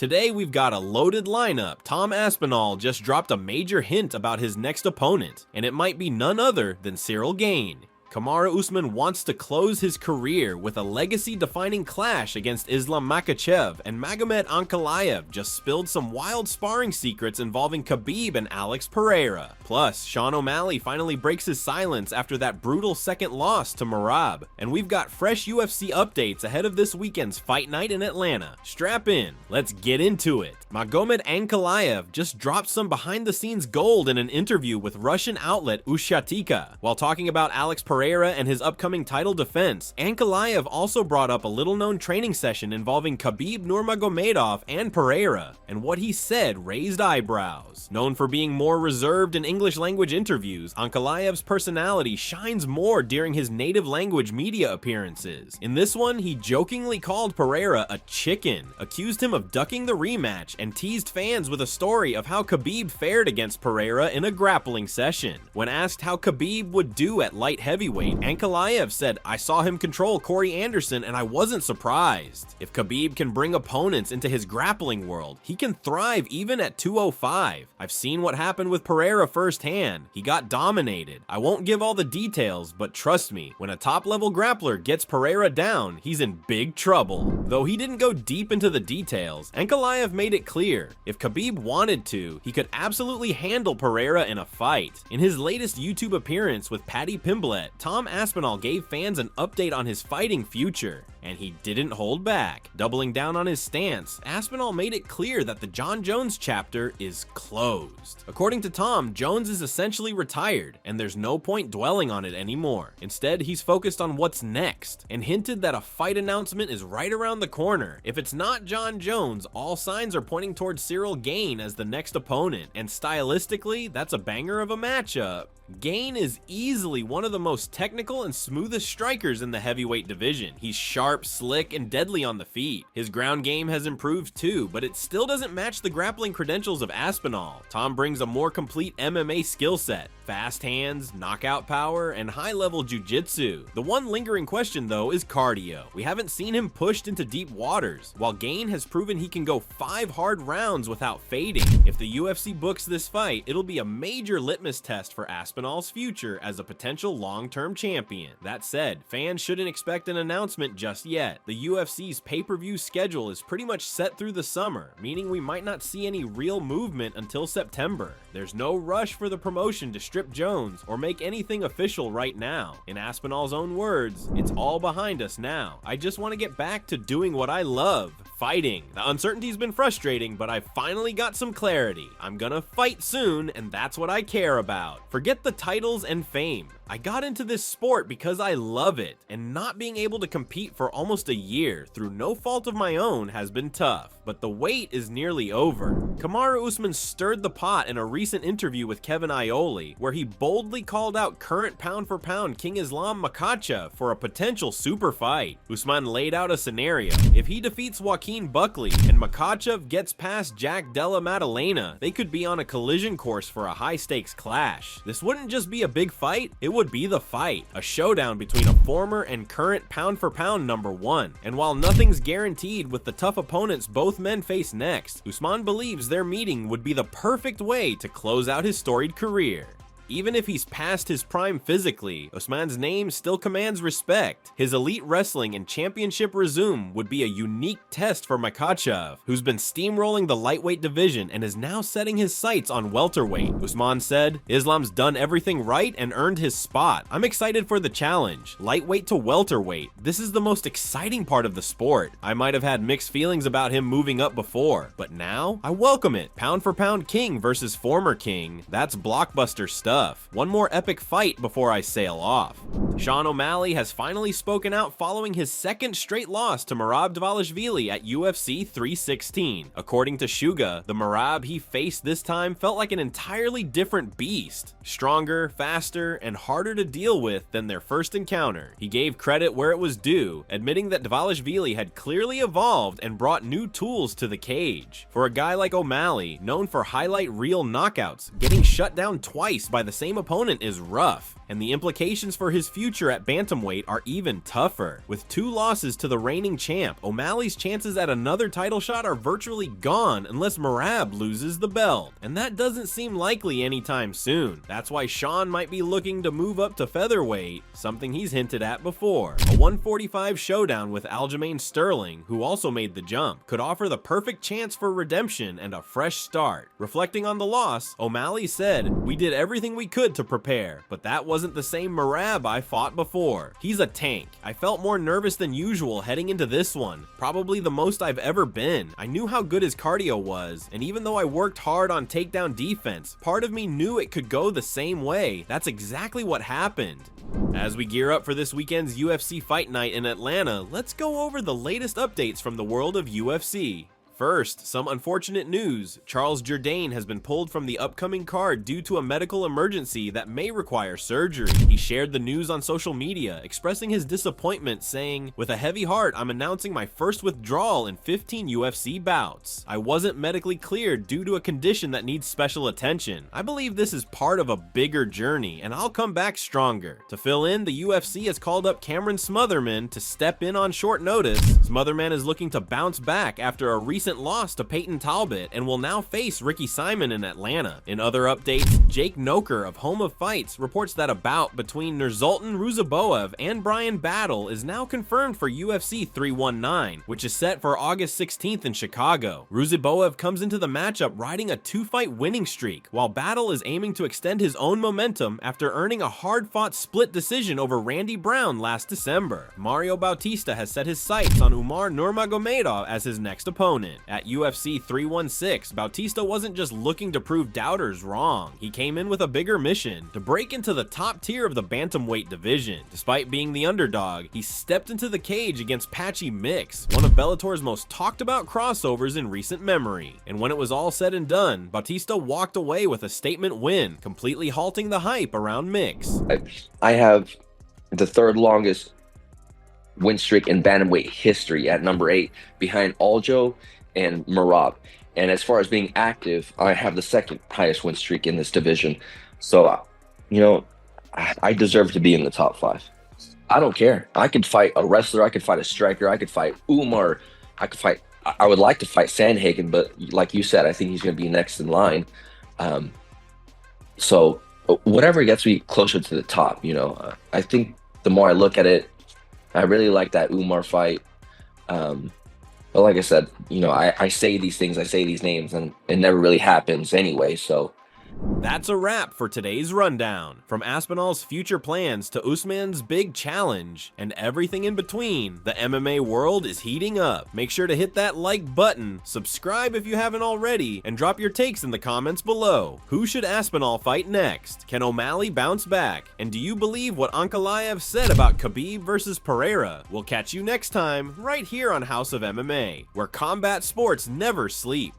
Today we've got a loaded lineup. Tom Aspinall just dropped a major hint about his next opponent, and it might be none other than Ciryl Gane. Kamaru Usman wants to close his career with a legacy-defining clash against Islam Makhachev, and Magomed Ankalaev just spilled some wild sparring secrets involving Khabib and Pereira. Plus, Sean O'Malley finally breaks his silence after that brutal second loss to Merab. And we've got fresh UFC updates ahead of this weekend's Fight Night in Atlanta. Strap in, let's get into it. Magomed Ankalaev just dropped some behind-the-scenes gold in an interview with Russian outlet Ushatika. While talking about Pereira and his upcoming title defense, Ankalaev also brought up a little-known training session involving Khabib Nurmagomedov and Pereira, and what he said raised eyebrows. Known for being more reserved in English-language interviews, Ankalaev's personality shines more during his native-language media appearances. In this one, he jokingly called Pereira a chicken, accused him of ducking the rematch, and teased fans with a story of how Khabib fared against Pereira in a grappling session. When asked how Khabib would do at light heavyweight, Ankalaev said, "I saw him control Corey Anderson and I wasn't surprised. If Khabib can bring opponents into his grappling world, he can thrive even at 205. I've seen what happened with Pereira firsthand. He got dominated. I won't give all the details, but trust me, when a top-level grappler gets Pereira down, he's in big trouble." Though he didn't go deep into the details, Ankalaev made it clear, if Khabib wanted to, he could absolutely handle Pereira in a fight. In his latest YouTube appearance with Paddy Pimblett, Tom Aspinall gave fans an update on his fighting future, and he didn't hold back. Doubling down on his stance, Aspinall made it clear that the Jon Jones chapter is closed. According to Tom, Jones is essentially retired, and there's no point dwelling on it anymore. Instead, he's focused on what's next, and hinted that a fight announcement is right around the corner. If it's not Jon Jones, all signs are pointing towards Ciryl Gane as the next opponent, and stylistically, that's a banger of a matchup. Gane is easily one of the most technical and smoothest strikers in the heavyweight division. He's sharp, slick, and deadly on the feet. His ground game has improved too, but it still doesn't match the grappling credentials of Aspinall. Tom brings a more complete MMA skill set. Fast hands, knockout power, and high-level jiu-jitsu. The one lingering question, though, is cardio. We haven't seen him pushed into deep waters, while Gane has proven he can go 5 hard rounds without fading. If the UFC books this fight, it'll be a major litmus test for Aspinall's future as a potential long-term champion. That said, fans shouldn't expect an announcement just yet. The UFC's pay-per-view schedule is pretty much set through the summer, meaning we might not see any real movement until September. There's no rush for the promotion to strip Jones or make anything official right now. In Aspinall's own words, "It's all behind us now. I just want to get back to doing what I love, fighting. The uncertainty's been frustrating, but I finally got some clarity. I'm gonna fight soon, and that's what I care about. Forget the titles and fame. I got into this sport because I love it, and not being able to compete for almost a year through no fault of my own has been tough, but the wait is nearly over." Kamaru Usman stirred the pot in a recent interview with Kevin Iole, where he boldly called out current pound-for-pound king Islam Makhachev for a potential super fight. Usman laid out a scenario. If he defeats Joaquin Buckley and Makhachev gets past Jack Della Maddalena, they could be on a collision course for a high-stakes clash. This wouldn't just be a big fight, it would be the fight, a showdown between a former and current pound-for-pound #1. And while nothing's guaranteed with the tough opponents both men face next, Usman believes their meeting would be the perfect way to close out his storied career. Even if he's past his prime physically, Usman's name still commands respect. His elite wrestling and championship resume would be a unique test for Makhachev, who's been steamrolling the lightweight division and is now setting his sights on welterweight. Usman said, "Islam's done everything right and earned his spot. I'm excited for the challenge. Lightweight to welterweight. This is the most exciting part of the sport. I might have had mixed feelings about him moving up before, but now I welcome it. Pound for pound king versus former king. That's blockbuster stuff. One more epic fight before I sail off." Sean O'Malley has finally spoken out following his second straight loss to Merab Dvalishvili at UFC 316. According to Suga, the Merab he faced this time felt like an entirely different beast. Stronger, faster, and harder to deal with than their first encounter. He gave credit where it was due, admitting that Dvalishvili had clearly evolved and brought new tools to the cage. For a guy like O'Malley, known for highlight reel knockouts, getting shut down twice by the same opponent is rough. and the implications for his future at bantamweight are even tougher. With 2 losses to the reigning champ, O'Malley's chances at another title shot are virtually gone unless Merab loses the belt, and that doesn't seem likely anytime soon. That's why Sean might be looking to move up to featherweight, something he's hinted at before. A 145 showdown with Aljamain Sterling, who also made the jump, could offer the perfect chance for redemption and a fresh start. Reflecting on the loss, O'Malley said, "We did everything we could to prepare, but that wasn't the same Merab I fought before. He's a tank. I felt more nervous than usual heading into this one, probably the most I've ever been. I knew how good his cardio was, and even though I worked hard on takedown defense, part of me knew it could go the same way. That's exactly what happened." As we gear up for this weekend's UFC Fight Night in Atlanta, let's go over the latest updates from the world of UFC. First, some unfortunate news. Ciryl Gane has been pulled from the upcoming card due to a medical emergency that may require surgery. He shared the news on social media, expressing his disappointment, saying, "With a heavy heart, I'm announcing my first withdrawal in 15 UFC bouts. I wasn't medically cleared due to a condition that needs special attention. I believe this is part of a bigger journey, and I'll come back stronger." To fill in, the UFC has called up Cameron Smotherman to step in on short notice. Smotherman is looking to bounce back after a recent loss to Peyton Talbot and will now face Ricky Simon in Atlanta. In other updates, Jake Noker of Home of Fights reports that a bout between Nursultan Ruziboev and Brian Battle is now confirmed for UFC 319, which is set for August 16th in Chicago. Ruziboev comes into the matchup riding a 2-fight winning streak, while Battle is aiming to extend his own momentum after earning a hard-fought split decision over Randy Brown last December. Mario Bautista has set his sights on Umar Nurmagomedov as his next opponent. At UFC 316, Bautista wasn't just looking to prove doubters wrong. He came in with a bigger mission, to break into the top tier of the bantamweight division. Despite being the underdog, he stepped into the cage against Patchy Mix, one of Bellator's most talked about crossovers in recent memory. And when it was all said and done, Bautista walked away with a statement win, completely halting the hype around Mix. I have the 3rd longest win streak in bantamweight history at number 8, behind Aljo and Merab. And as far as being active, I have the 2nd highest win streak in this division. So, you know, I deserve to be in the top 5. I don't care. I could fight a wrestler, I could fight a striker, I could fight Umar, I would like to fight Sandhagen, but like you said, I think he's going to be next in line. So whatever gets me closer to the top, you know, I think the more I look at it, I really like that Umar fight. But like I said, you know, I say these things, I say these names, and it never really happens anyway, so. That's a wrap for today's rundown. From Aspinall's future plans to Usman's big challenge, and everything in between, the MMA world is heating up. Make sure to hit that like button, subscribe if you haven't already, and drop your takes in the comments below. Who should Aspinall fight next? Can O'Malley bounce back? And do you believe what Ankalaev said about Khabib versus Pereira? We'll catch you next time, right here on House of MMA, where combat sports never sleep.